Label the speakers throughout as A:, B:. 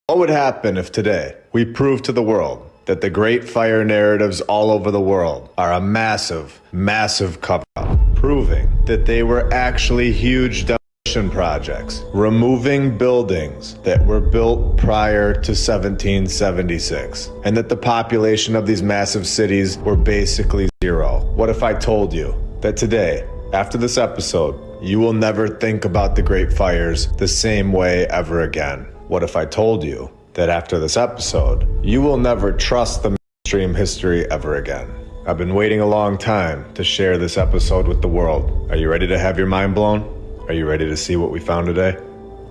A: What would happen if today we proved to the world that the Great Fire narratives all over the world are a massive, massive cover-up, proving that they were actually huge demolition projects, removing buildings that were built prior to 1776, and that the population of these massive cities were basically zero? What if I told you that today, after this episode, you will never think about the Great Fires the same way ever again? What if I told you that after this episode, you will never trust the mainstream history ever again? I've been waiting a long time to share this episode with the world. Are you ready to have your mind blown? Are you ready to see what we found today?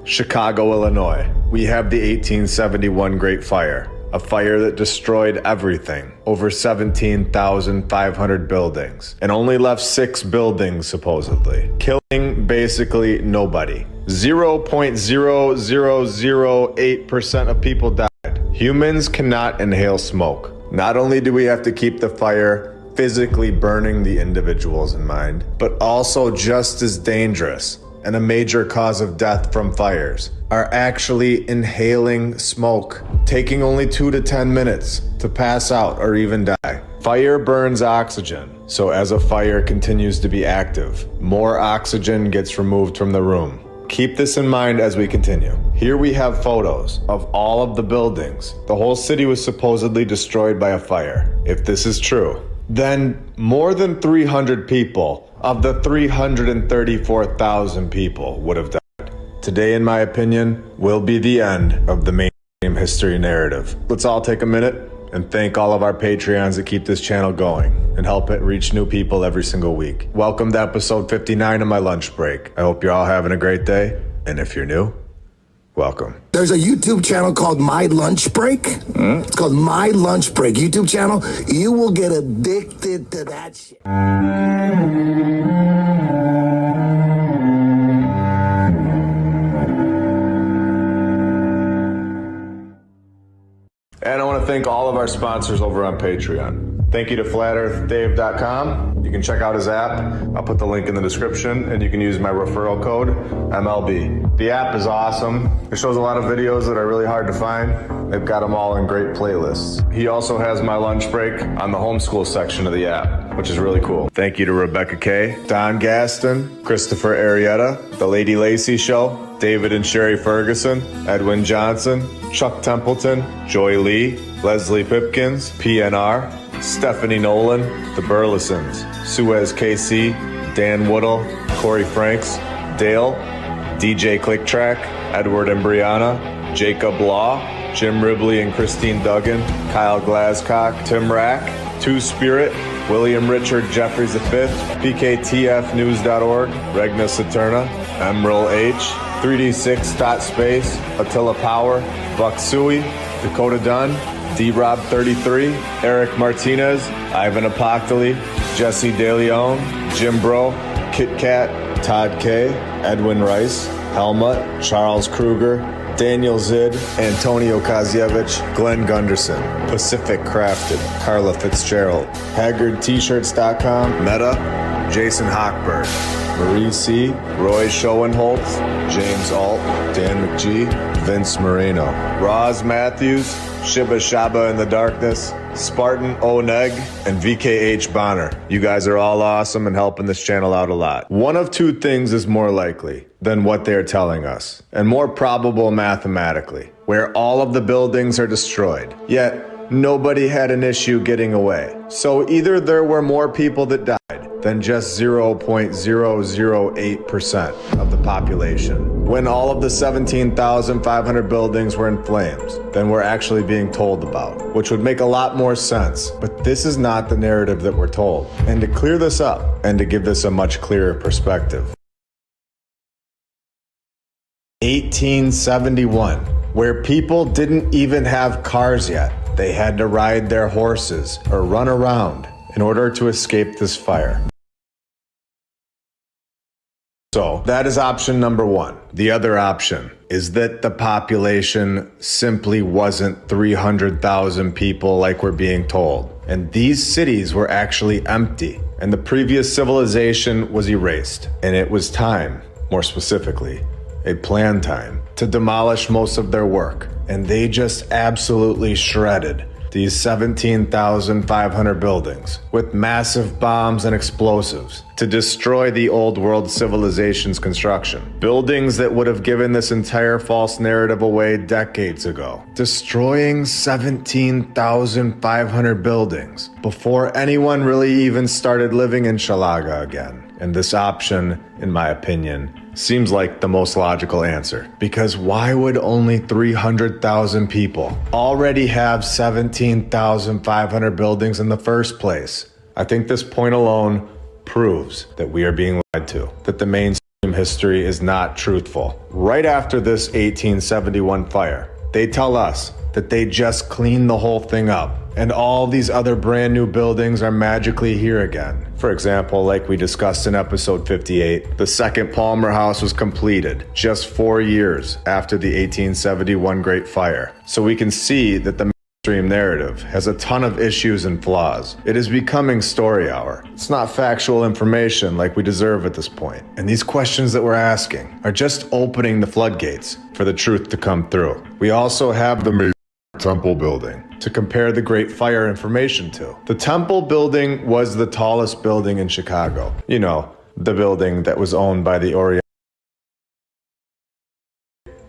A: Chicago, Illinois. We have the 1871 Great Fire, a fire that destroyed everything, over 17,500 buildings, and only left 6 buildings supposedly, killing basically nobody. 0.0008% of people died. Humans cannot inhale smoke. Not only do we have to keep the fire physically burning the individuals in mind, but also just as dangerous and a major cause of death from fires are actually inhaling smoke, taking only 2 to 10 minutes to pass out or even die. Fire burns oxygen, so as a fire continues to be active, more oxygen gets removed from the room. Keep this in mind as we continue. Here we have photos of all of the buildings. The whole city was supposedly destroyed by a fire. If this is true, then more than 300 people of the 334,000 people would have died. Today, in my opinion, will be the end of the mainstream history narrative. Let's all take a minute and thank all of our Patreons that keep this channel going and help it reach new people every single week. Welcome to episode 59 of my lunch break. I hope you're all having a great day, and if you're new, welcome.
B: There's a YouTube channel called My Lunch Break. It's called My Lunch Break YouTube channel. You will get addicted to that shit.
A: And I want to thank all of our sponsors over on Patreon. Thank you to FlatEarthDave.com. You can check out his app. I'll put the link in the description, and you can use my referral code, MLB. The app is awesome. It shows a lot of videos that are really hard to find. They've got them all in great playlists. He also has My Lunch Break on the homeschool section of the app, which is really cool. Thank you to Rebecca K., Don Gaston, Christopher Arietta, The Lady Lacey Show, David and Sherry Ferguson, Edwin Johnson, Chuck Templeton, Joy Lee, Leslie Pipkins, PNR, Stephanie Nolan, The Burlesons, Suez KC, Dan Woodall, Corey Franks, Dale, DJ Clicktrack, Edward and Brianna, Jacob Law, Jim Ribley and Christine Duggan, Kyle Glascock, Tim Rack, Two Spirit, William Richard Jeffries V, PKTFnews.org, Regna Saturna, Emerald H, 3D6.space, Attila Power, Buck Suey, Dakota Dunn, D-Rob33, Eric Martinez, Ivan Apoctoli, Jesse DeLeon, Jim Bro, Kit Kat, Todd K, Edwin Rice, Helmut, Charles Kruger, Daniel Zid, Antonio Kazievich, Glenn Gunderson, Pacific Crafted, Carla Fitzgerald, HaggardT-shirts.com, Meta, Jason Hochberg, Marie C., Roy Schoenholtz, James Alt, Dan McGee, Vince Moreno, Roz Matthews, Shiba Shaba in the Darkness, Spartan Oneg, and VKH Bonner. You guys are all awesome and helping this channel out a lot. One of two things is more likely than what they're telling us, and more probable mathematically, where all of the buildings are destroyed, yet nobody had an issue getting away. So either there were more people that died than just 0.008% of the population, when all of the 17,500 buildings were in flames, than we're actually being told about, which would make a lot more sense. But this is not the narrative that we're told. And to clear this up, and to give this a much clearer perspective, 1871, where people didn't even have cars yet. They had to ride their horses or run around in order to escape this fire. So that is option number one. The other option is that the population simply wasn't 300,000 people like we're being told. And these cities were actually empty, and the previous civilization was erased. And it was time, more specifically, a planned time, to demolish most of their work. And they just absolutely shredded these 17,500 buildings with massive bombs and explosives to destroy the old world civilization's construction. Buildings that would have given this entire false narrative away decades ago. Destroying 17,500 buildings before anyone really even started living in Shalaga again. And this option, in my opinion, seems like the most logical answer. Because why would only 300,000 people already have 17,500 buildings in the first place? I think this point alone proves that we are being lied to, that the mainstream history is not truthful. Right after this 1871 fire, they tell us that they just cleaned the whole thing up, and all these other brand new buildings are magically here again. For example, like we discussed in episode 58, the second Palmer House was completed just 4 years after the 1871 Great Fire. So we can see that the mainstream narrative has a ton of issues and flaws. It is becoming story hour. It's not factual information like we deserve at this point. And these questions that we're asking are just opening the floodgates for the truth to come through. We also have the Temple building to compare the Great Fire information to. The Temple building was the tallest building in Chicago. You know, the building that was owned by the Orient,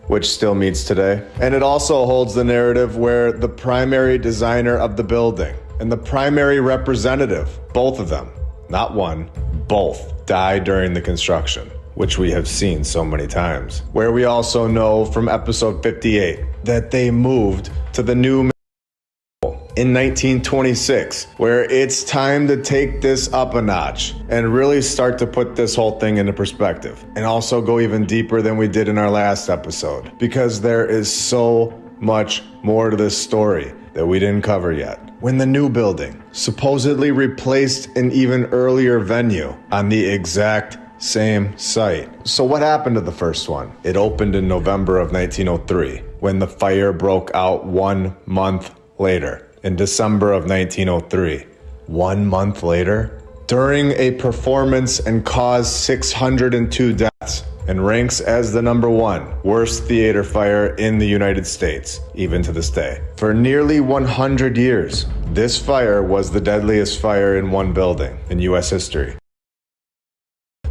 A: which still meets today. And it also holds the narrative where the primary designer of the building and the primary representative, both of them, not one, both, died during the construction, which we have seen so many times. Where we also know from episode 58 that they moved to the new in 1926, where it's time to take this up a notch and really start to put this whole thing into perspective, and also go even deeper than we did in our last episode, because there is so much more to this story that we didn't cover yet. When the new building supposedly replaced an even earlier venue on the exact same site. So what happened to the first one? It opened in November of 1903, when the fire broke out 1 month later, in December of 1903. 1 month later, during a performance, and caused 602 deaths, and ranks as the #1 worst theater fire in the United States, even to this day. For nearly 100 years, this fire was the deadliest fire in one building in US history,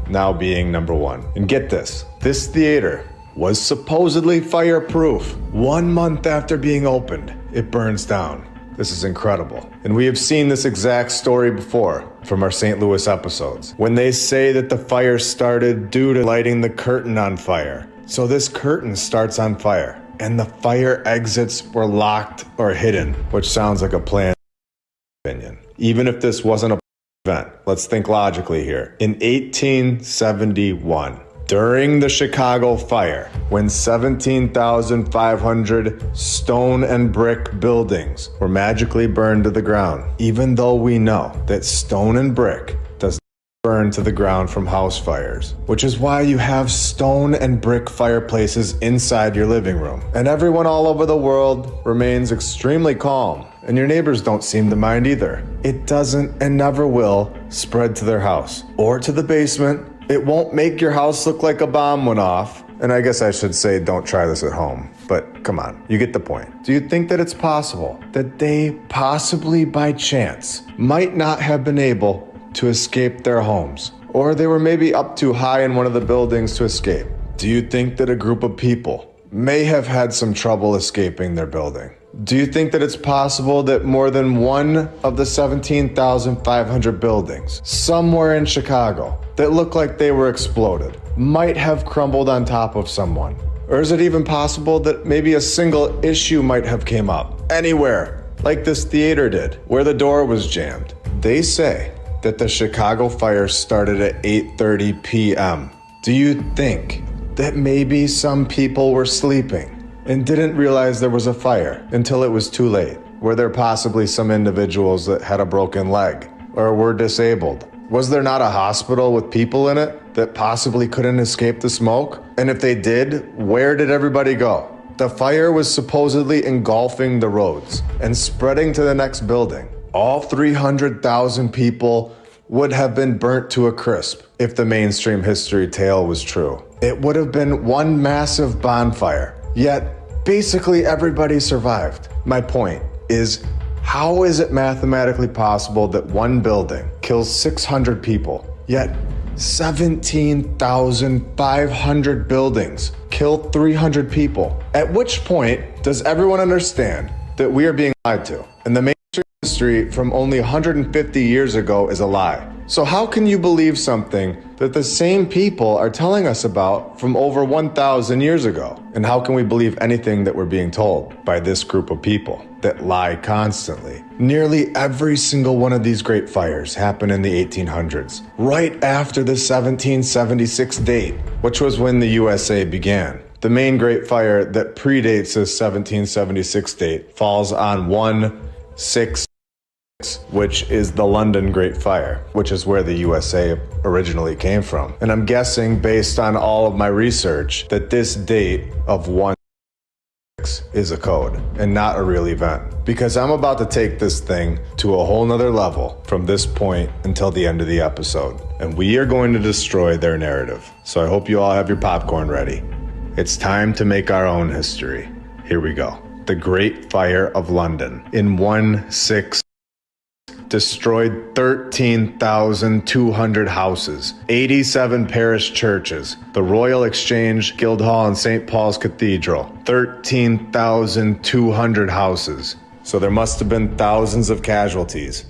A: now being #1. And get this, this theater was supposedly fireproof. 1 month after being opened, it burns down. This is incredible. And we have seen this exact story before from our St. Louis episodes, when they say that the fire started due to lighting the curtain on fire. So this curtain starts on fire, and the fire exits were locked or hidden, which sounds like a plan, opinion. Even if this wasn't a event, let's think logically here. In 1871, during the Chicago fire, when 17,500 stone and brick buildings were magically burned to the ground, even though we know that stone and brick does not burn to the ground from house fires, which is why you have stone and brick fireplaces inside your living room. And everyone all over the world remains extremely calm, and your neighbors don't seem to mind either. It doesn't and never will spread to their house or to the basement. It won't make your house look like a bomb went off. And I guess I should say don't try this at home. But come on, you get the point. Do you think that it's possible that they possibly by chance might not have been able to escape their homes? Or they were maybe up too high in one of the buildings to escape? Do you think that a group of people may have had some trouble escaping their building? Do you think that it's possible that more than one of the 17,500 buildings somewhere in Chicago that look like they were exploded might have crumbled on top of someone? Or is it even possible that maybe a single issue might have came up anywhere, like this theater did, where the door was jammed? They say that the Chicago fire started at 8:30 p.m. Do you think that maybe some people were sleeping and didn't realize there was a fire until it was too late? Were there possibly some individuals that had a broken leg or were disabled? Was there not a hospital with people in it that possibly couldn't escape the smoke? And if they did, where did everybody go? The fire was supposedly engulfing the roads and spreading to the next building. All 300,000 people would have been burnt to a crisp if the mainstream history tale was true. It would have been one massive bonfire, yet basically everybody survived. My point is, how is it mathematically possible that one building kills 600 people, yet 17,500 buildings kill 300 people? At which point does everyone understand that we are being lied to? And the mainstream history from only 150 years ago is a lie. So how can you believe something that the same people are telling us about from over 1,000 years ago? And how can we believe anything that we're being told by this group of people that lie constantly? Nearly every single one of these great fires happened in the 1800s, right after the 1776 date, which was when the USA began. The main Great Fire that predates the 1776 date falls on 1/6, which is the London Great Fire, which is where the USA originally came from. And I'm guessing, based on all of my research, that this date of 1/6 is a code and not a real event. Because I'm about to take this thing to a whole nother level from this point until the end of the episode. And we are going to destroy their narrative. So I hope you all have your popcorn ready. It's time to make our own history. Here we go. The Great Fire of London in 1/6 destroyed 13,200 houses, 87 parish churches, the Royal Exchange, Guildhall, and St. Paul's Cathedral. 13,200 houses. So there must have been thousands of casualties,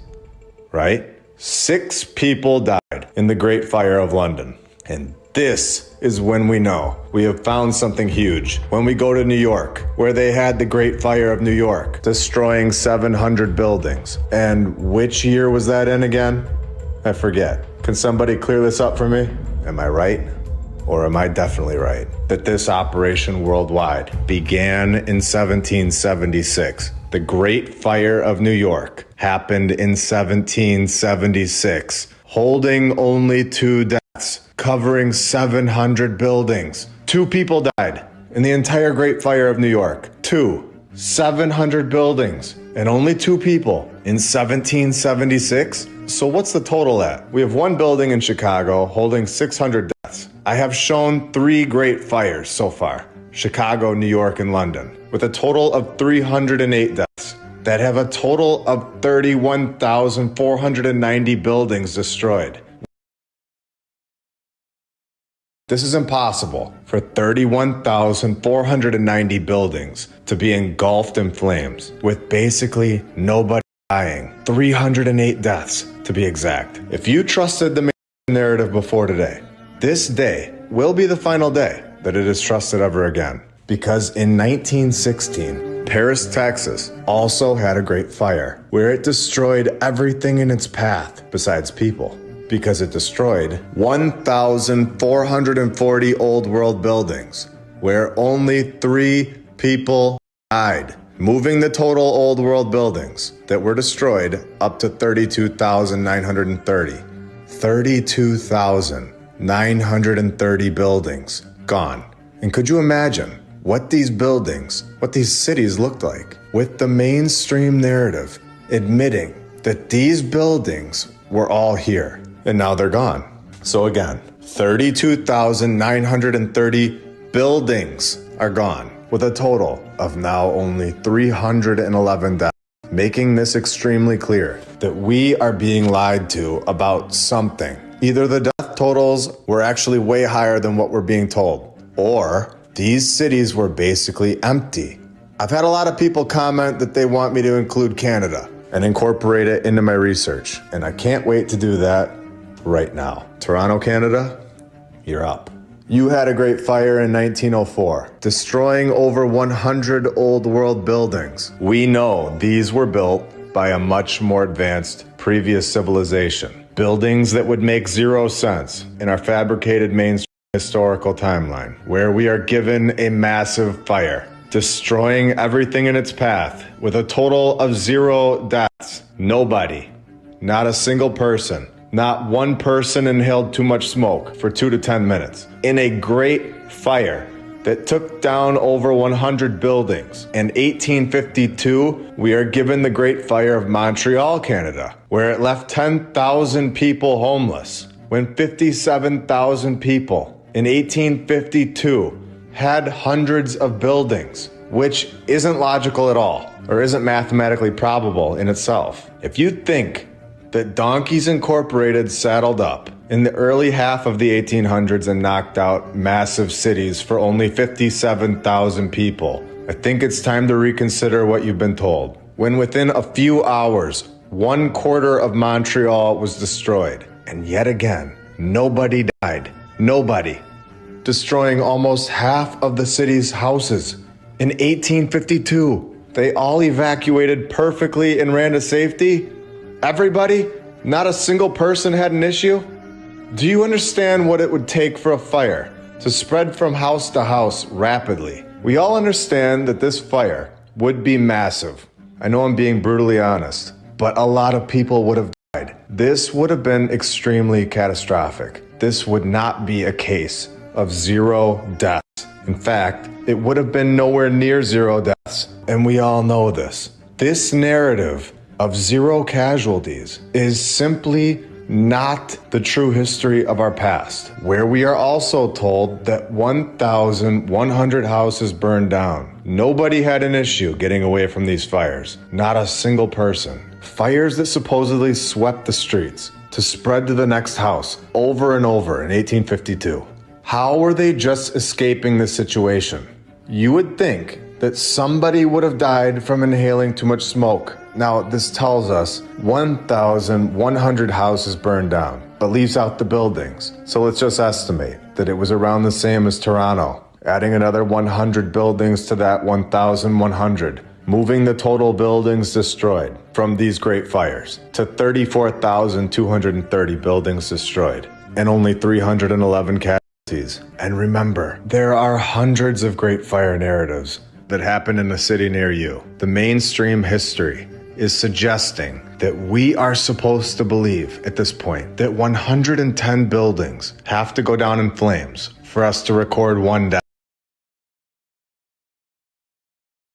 A: right? 6 people died in the Great Fire of London. And this is when we know we have found something huge. When we go to New York, where they had the Great Fire of New York, destroying 700 buildings. And which year was that in again? I forget. Can somebody clear this up for me? Am I right? Or am I definitely right? That this operation worldwide began in 1776. The Great Fire of New York happened in 1776, holding only 2 deaths, covering 700 buildings. 2 people died in the entire Great Fire of New York. 700 buildings, and only 2 people in 1776? So what's the total at? We have 1 building in Chicago holding 600 deaths. I have shown 3 great fires so far: Chicago, New York, and London, with a total of 308 deaths that have a total of 31,490 buildings destroyed. This is impossible for 31,490 buildings to be engulfed in flames, with basically nobody dying. 308 deaths, to be exact. If you trusted the narrative before today, this day will be the final day that it is trusted ever again. Because in 1916, Paris, Texas also had a great fire where it destroyed everything in its path besides people. Because it destroyed 1,440 old world buildings where only 3 people died, moving the total old world buildings that were destroyed up to 32,930. 32,930 buildings gone. And could you imagine what these buildings, what these cities looked like, with the mainstream narrative admitting that these buildings were all here? And now they're gone. So again, 32,930 buildings are gone, with a total of now only 311 deaths, making this extremely clear that we are being lied to about something. Either the death totals were actually way higher than what we're being told, or these cities were basically empty. I've had a lot of people comment that they want me to include Canada and incorporate it into my research, and I can't wait to do that right now. Toronto, Canada, you're up. You had a great fire in 1904, destroying over 100 old world buildings. We know these were built by a much more advanced previous civilization. Buildings that would make 0 sense in our fabricated mainstream historical timeline, where we are given a massive fire, destroying everything in its path with a total of 0 deaths. Nobody, not a single person, not one person inhaled too much smoke for 2 to 10 minutes. In a great fire that took down over 100 buildings. In 1852, we are given the Great Fire of Montreal, Canada, where it left 10,000 people homeless. when 57,000 people in 1852 had hundreds of buildings, which isn't logical at all, or isn't mathematically probable in itself. If you think that Donkeys Incorporated saddled up in the early half of the 1800s and knocked out massive cities for only 57,000 people, I think it's time to reconsider what you've been told. When within a few hours, 1/4 of Montreal was destroyed, and yet again, nobody died. Nobody. Destroying almost half of the city's houses. In 1852, they all evacuated perfectly and ran to safety? Everybody? Not a single person had an issue? Do you understand what it would take for a fire to spread from house to house rapidly? We all understand that this fire would be massive. I know I'm being brutally honest, but a lot of people would have died. This would have been extremely catastrophic. This would not be a case of 0 deaths. In fact, it would have been nowhere near 0 deaths, and we all know this. This narrative of 0 casualties is simply not the true history of our past, where we are also told that 1,100 houses burned down. Nobody had an issue getting away from these fires, not a single person. Fires that supposedly swept the streets to spread to the next house over and over in 1852. How were they just escaping the situation? You would think that somebody would have died from inhaling too much smoke. Now, this tells us 1,100 houses burned down, but leaves out the buildings. So let's just estimate that it was around the same as Toronto, adding another 100 buildings to that 1,100, moving the total buildings destroyed from these great fires to 34,230 buildings destroyed, and only 311 casualties. And remember, there are hundreds of great fire narratives that happen in a city near you. The mainstream history is suggesting that we are supposed to believe at this point that 110 buildings have to go down in flames for us to record 1 death.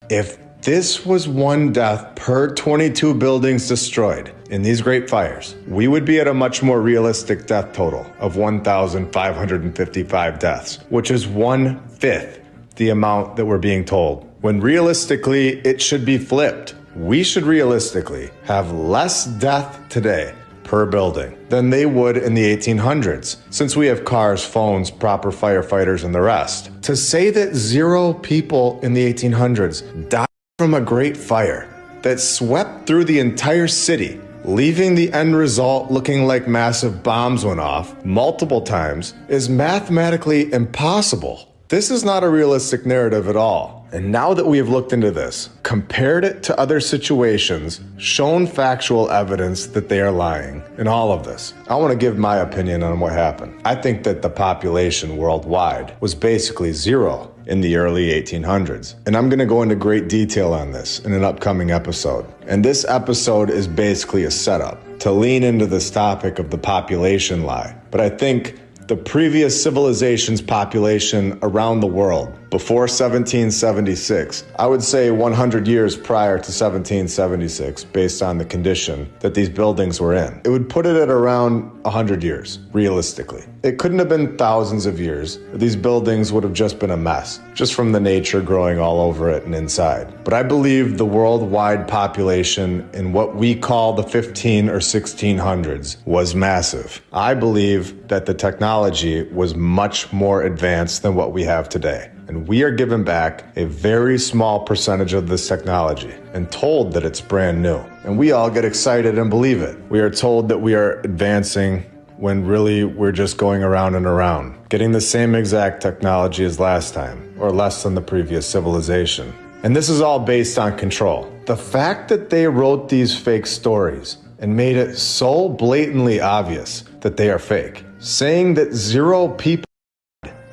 A: If this was 1 death per 22 buildings destroyed in these great fires, we would be at a much more realistic death total of 1,555 deaths, which is 1/5 the amount that we're being told. When realistically, it should be flipped. We should realistically have less death today per building than they would in the 1800s, since we have cars, phones, proper firefighters, and the rest. To say that 0 people in the 1800s died from a great fire that swept through the entire city, leaving the end result looking like massive bombs went off multiple times, is mathematically impossible. This is not a realistic narrative at all. And now that we have looked into this, compared it to other situations, shown factual evidence that they are lying in all of this, I want to give my opinion on what happened. I think that the population worldwide was basically 0 in the early 1800s. And I'm going to go into great detail on this in an upcoming episode. And this episode is basically a setup to lean into this topic of the population lie. But I think the previous civilization's population around the world before 1776, I would say 100 years prior to 1776, based on the condition that these buildings were in, it would put it at around 100 years, realistically. It couldn't have been thousands of years. These buildings would have just been a mess, just from the nature growing all over it and inside. But I believe the worldwide population in what we call the 15 or 1600s was massive. I believe that the technology was much more advanced than what we have today. And we are given back a very small percentage of this technology and told that it's brand new. And we all get excited and believe it. We are told that we are advancing when really we're just going around and around, getting the same exact technology as last time, or less than the previous civilization. And this is all based on control. The fact that they wrote these fake stories and made it so blatantly obvious that they are fake, saying that 0 people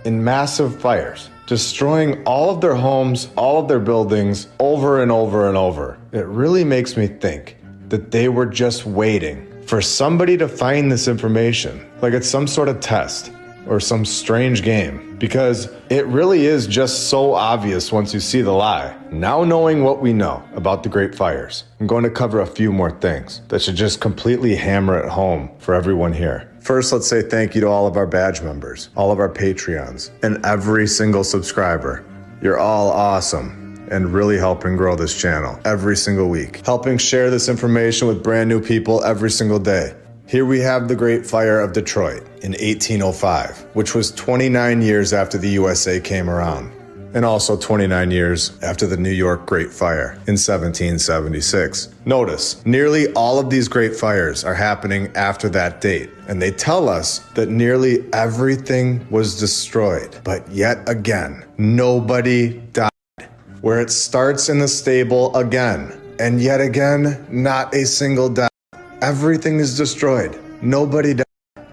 A: in massive fires, destroying all of their homes, all of their buildings, over and over and over. It really makes me think that they were just waiting for somebody to find this information, like it's some sort of test or some strange game, because it really is just so obvious once you see the lie. Now knowing what we know about the Great Fires, I'm going to cover a few more things that should just completely hammer it home for everyone here. First, let's say thank you to all of our badge members, all of our Patreons, and every single subscriber. You're all awesome and really helping grow this channel every single week, helping share this information with brand new people every single day. Here we have the Great Fire of Detroit in 1805, which was 29 years after the USA came around, and also 29 years after the New York Great Fire in 1776. Notice, nearly all of these great fires are happening after that date, and they tell us that nearly everything was destroyed. But yet again, nobody died. Where it starts in the stable again, and yet again, not a single death. Everything is destroyed. Nobody died.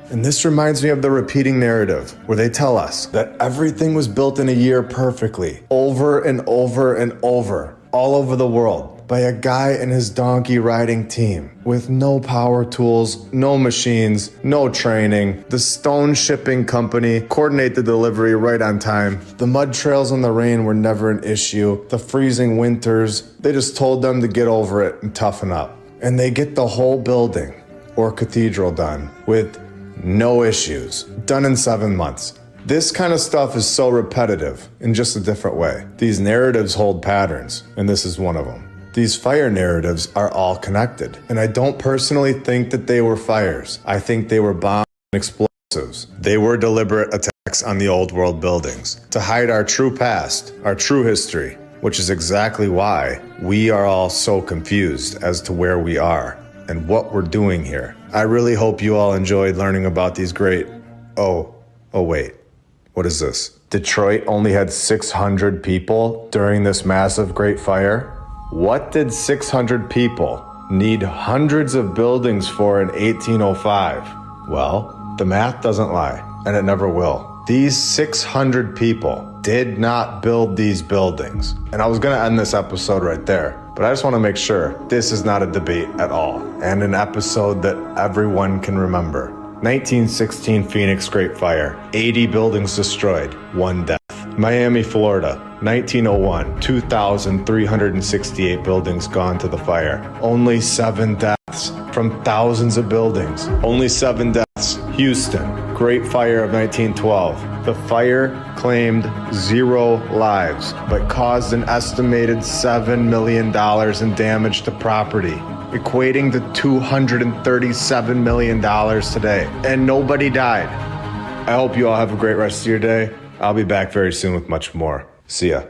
A: And this reminds me of the repeating narrative where they tell us that everything was built in a year perfectly, over and over and over, all over the world, by a guy and his donkey riding team with no power tools, no machines, no training. The stone shipping company coordinate the delivery right on time. The mud trails in the rain were never an issue. The freezing winters, they just told them to get over it and toughen up. And they get the whole building or cathedral done with no issues, done in 7 months. This kind of stuff is so repetitive in just a different way. These narratives hold patterns, and this is one of them. These fire narratives are all connected, and I don't personally think that they were fires. I think they were bombs and explosives. They were deliberate attacks on the old world buildings to hide our true past, our true history, which is exactly why we are all so confused as to where we are and what we're doing here. I really hope you all enjoyed learning about these great... Oh wait, what is this? Detroit only had 600 people during this massive Great Fire? What did 600 people need hundreds of buildings for in 1805? Well, the math doesn't lie, and it never will. These 600 people did not build these buildings. And I was gonna end this episode right there, but I just wanna make sure this is not a debate at all, and an episode that everyone can remember. 1916 Phoenix Great Fire, 80 buildings destroyed, 1 death. Miami, Florida, 1901, 2,368 buildings gone to the fire, only 7 deaths from thousands of buildings, only 7 deaths. Houston, Great Fire of 1912. The fire claimed 0 lives, but caused an estimated $7 million in damage to property, equating to $237 million today, and nobody died. I hope you all have a great rest of your day. I'll be back very soon with much more. See ya.